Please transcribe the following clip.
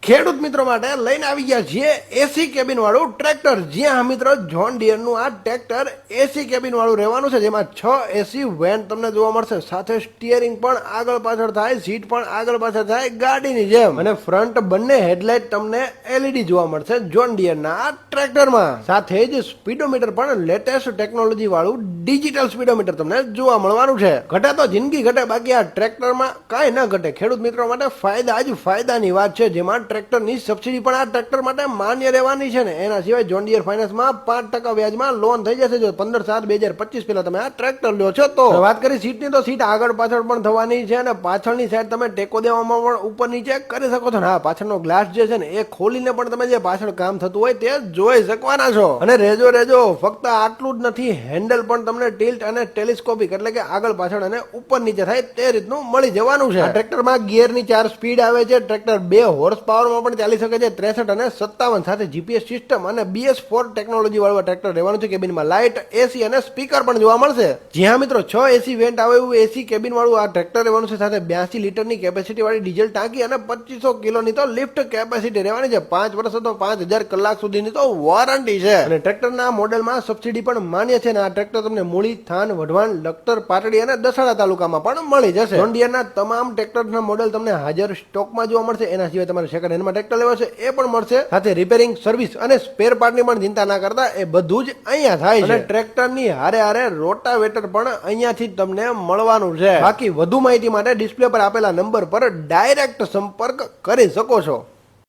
ખેડૂત મિત્રો માટે લઈને આવી ગયા છીએ એસી કેબિન વાળું ટ્રેક્ટર. જ્યાં મિત્રો જોન ડિયર નું આ ટ્રેક્ટર એસી કેબિન વાળું રહેવાનું છે, જેમાં 6 એસી વેન્ટ તમને જોવા મળશે. સાથે સ્ટીયરિંગ પણ આગળ પાછળ થાય, સીટ પણ આગળ પાછળ થાય ગાડીની જેમ, અને ફ્રન્ટ બંને હેડલાઇટ તમને એલઈડી જોવા મળશે જોન ડિયર ના આ ટ્રેક્ટરમાં. સાથે જ સ્પીડોમીટર પણ લેટેસ્ટ ટેકનોલોજી વાળું ડિજિટલ સ્પીડોમીટર તમને જોવા મળવાનું છે. ઘટે તો જિંદગી ઘટે, બાકી આ ટ્રેક્ટરમાં કાંઈ ન ઘટે. ખેડૂત મિત્રો માટે ફાયદા જ ફાયદાની વાત છે, જેમાં ટ્રેક્ટરની સબસિડી પણ આ ટ્રેક્ટર માટે માન્ય રહેવાની છે ને. એના સિવાય જોન ડિયર ફાઇનાન્સમાં 5% વ્યાજમાં લોન થઈ જશે જો 15/7/2025 પહેલા તમે આ ટ્રેક્ટર લ્યો છો તો. વાત કરી સીટની, તો સીટ આગળ પાછળ પણ થવાની છે, અને પાછળની સાઈડ તમે ટેકો દેવામાં પણ ઉપર નીચે કરી શકો છો. હા, પાછળનો ગ્લાસ જે છે ને એ ખોલીને પણ તમે જે પાછળ કામ થતું હોય તે જોઈ શકવાના છો. અને રેજો ફક્ત આટલું જ નથી, હેન્ડલ પણ તમને ટિલ્ટ અને ટેલિસ્કોપિક એટલે કે આગળ પાછળ અને ઉપર નીચે થાય તે રીતનું મળી જવાનું છે. આ ટ્રેક્ટરમાં ગિયરની 4 સ્પીડ આવે છે. ટ્રેક્ટર 2 હોર્સ પાવરમાં પણ ચાલી શકે છે, 63 અને 57 સાથે જીપીએસ સિસ્ટમ અને BS4 ટેકનોલોજી વાળું ટ્રેક્ટર રહેવાનું છે. કેબિનમાં લાઇટ, એસી અને સ્પીકર પણ જોવા મળશે. જ્યાં મિત્રો 6 એસી વેન્ટ આવે એવું એસી કેબિન વાળું આ ટ્રેક્ટર રહેવાનું છે. સાથે 82 લીટરની કેપેસિટી વાળી ડીઝલ ટાંકી અને 2500 કિલોની તો લિફ્ટ કેપેસિટી રહેવાની છે. 5 વર્ષ તો 5000 કલાક સુધીની તો વોરંટી છે. અને ટ્રેક્ટરના મોડેલમાં સબસિડી પણ માન્ય છે. અને આ ટ્રેક્ટર તમને મૂળી, થાન, વઢવાણ, લખતર, પાટડી અને દસાડા તાલુકામાં પણ મળી જશે. જોન ડિયરના તમામ ટ્રેક્ટરના મોડેલ તમને હાજર સ્ટોકમાં જોવા મળશે. એના સિવાય તમારે સેકન્ડ હેન્ડમાં ટ્રેક્ટર લેવા છે એ પણ મળશે. સાથે રિપેરિંગ, સર્વિસ અને સ્પેર પાર્ટની પણ ચિંતા ના કરતા, એ બધું જ અહીંયા થાય છે. અને ટ્રેક્ટરની હારે રોટાવેટર પણ અહીંયાથી જ તમને મળવાનું છે. બાકી વધુ માહિતી માટે ડિસ્પ્લે પર આપેલા નંબર પર ડાયરેક્ટ સંપર્ક કરી શકો છો.